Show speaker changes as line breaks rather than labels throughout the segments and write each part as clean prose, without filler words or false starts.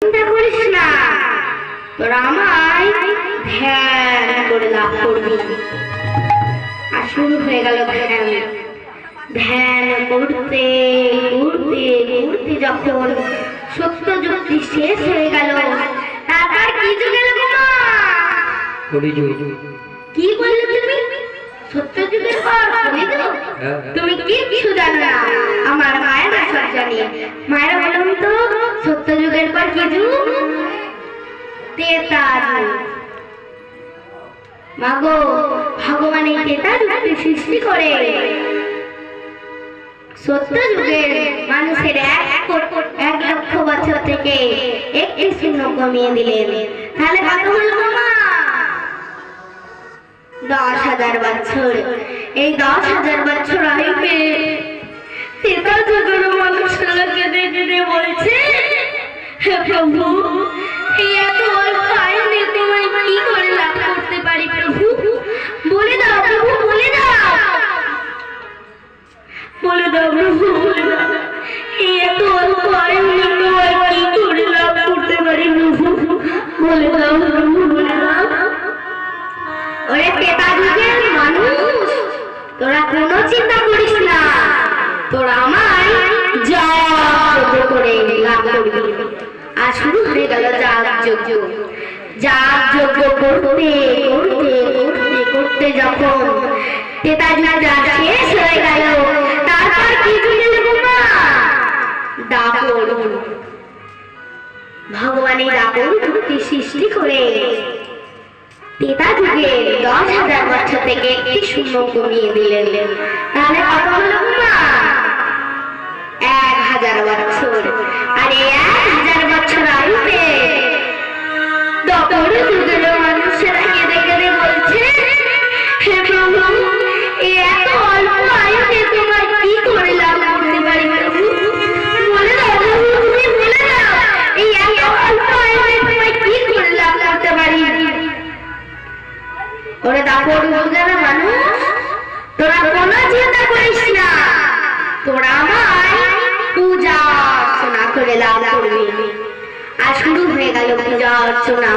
চিন্তা করিস না, তোরা আমায় ধ্যান করে লাভ করবি। আর শুরু হয়ে গেল ধ্যান। ধ্যান করতে করতে করতে যখন সত্য যুক্তি শেষ হয়ে গেল, তারপর কি যুগ এলো গো মা?
কলিযুগ।
কি বললে তুমি? সত্য যুগের পর কলিযুগ? তুমি কিচ্ছু জানো না, আমার মায়েরা সব জানে। মায়েরা বলুন তো, সত্য যুগের পর কি যুগ? ত্রেতা যুগ। মাগো, ভগবান এই ত্রেতা যুগকে সৃষ্টি করে সত্য যুগের মানুষের 1,00,000 বছর থেকে 1টি শূন্য কমিয়ে দিলেন। তাহলে কত হলো মামা? 10,000 বছর। এই 10,000 বছর আগে ত্রেতা যুগের মানুষরা কেঁদে কেঁদে বলছে, হে প্রভু, এই এত অল্প আয়ুতে তোমায় কি করে লাভ করতে পারি প্রভু? বলে দাও প্রভু, বলে দাও, বলে দাও প্রভু, বলে দাও, এই এত অল্প আয়ুতে তোমায় কি করে লাভ করতে পারি প্রভু? বলে দাও প্রভু, বলে দাও। ওরে ত্রেতা যুগের মানুষ, তোরা কোনো চিন্তা করিস না, তোরা আমায় যাগ করে লাভ করবি। আর শুরু হয়ে গেল যাগ যজ্ঞ। যাগ যজ্ঞ করতে করতে করতে করতে যখন ত্রেতা যুগ শেষ হয়ে গেল, তারপর কি যুগ এলো গো মা? দাপর। ভগবান এই দাপর যুগকে সৃষ্টি করে ত্রেতা যুগে 10,000 বছর থেকে 1টি শূন্য কমিয়ে দিলেন। তাহলে কত হলো মা? 1,000 বছর। আর এই 1,000 বছর আয়ুতে দাপর যুগের মানুষেরা কেঁদে কেঁদে বলছে, হে প্রভু, এই এত অল্প আয়ুতে তোমায় কি করে লাভ করতে পারি প্রভু? বলে দাও প্রভু, তুমি বলে দাও, এই এত অল্প আয়ুতে তোমায় কি করে লাভ করতে পারি? ওরে দাপর যুগের মানুষ, তোরা কোনো চিন্তা করিস না, তোরা আমায় পূজা অর্চনা করে লাভ করবি। আর শুরু হয়ে গেল পূজা অর্চনা।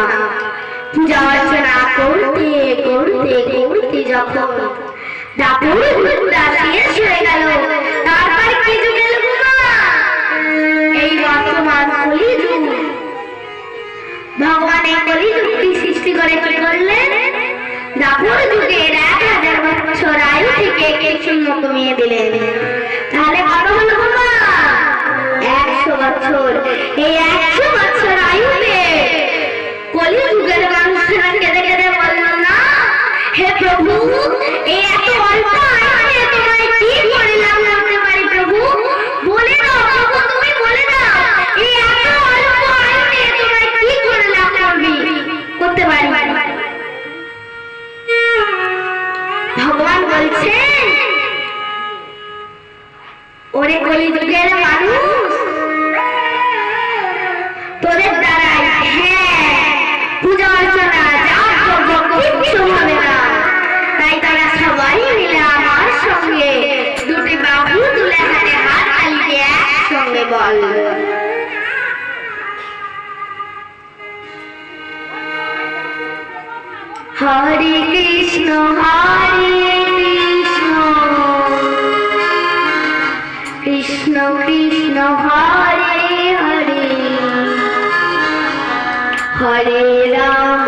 পূজা অর্চনা করতে করতে করতে যখন দাপর যুগটা শেষ হয়ে গেল, তারপর কি যুগ এলো গো মা? এই বর্তমান কলিযুগ। ভগবান এই কলিযুগকে সৃষ্টি করে কি করলেন? দাপর যুগের 1,000 বছর আয়ু থেকে 1 শূন্য কমিয়ে দিলেন। তাহলে কত হলো গো মা? 100 বছর। এই 100 বছর আয়ুতে কলিযুগের মানুষরা কেঁদে কেঁদে বলল না, হে প্রভু, এই এত অল্প আয়ুতে তোমায় কি করে লাভ করতে পারি প্রভু? বলে দাও প্রভু, তুমি বলে দাও, এই এত অল্প আয়ুতে তোমায় কি করে লাভ করতে পারি? ভগবান বলছেন, ওরে কলিযুগের মানুষ, তোদের দ্বারাই পূজা অর্চনা কিচ্ছু হবে না। তাই তারা সবাই মিলে আমার সঙ্গে 2টি বাহু তুলে হাতে হাত তালিয়ে একসঙ্গে বল, হরে কৃষ্ণ হরে কৃষ্ণ, কৃষ্ণ কৃষ্ণ হরে হরে, হরে রাম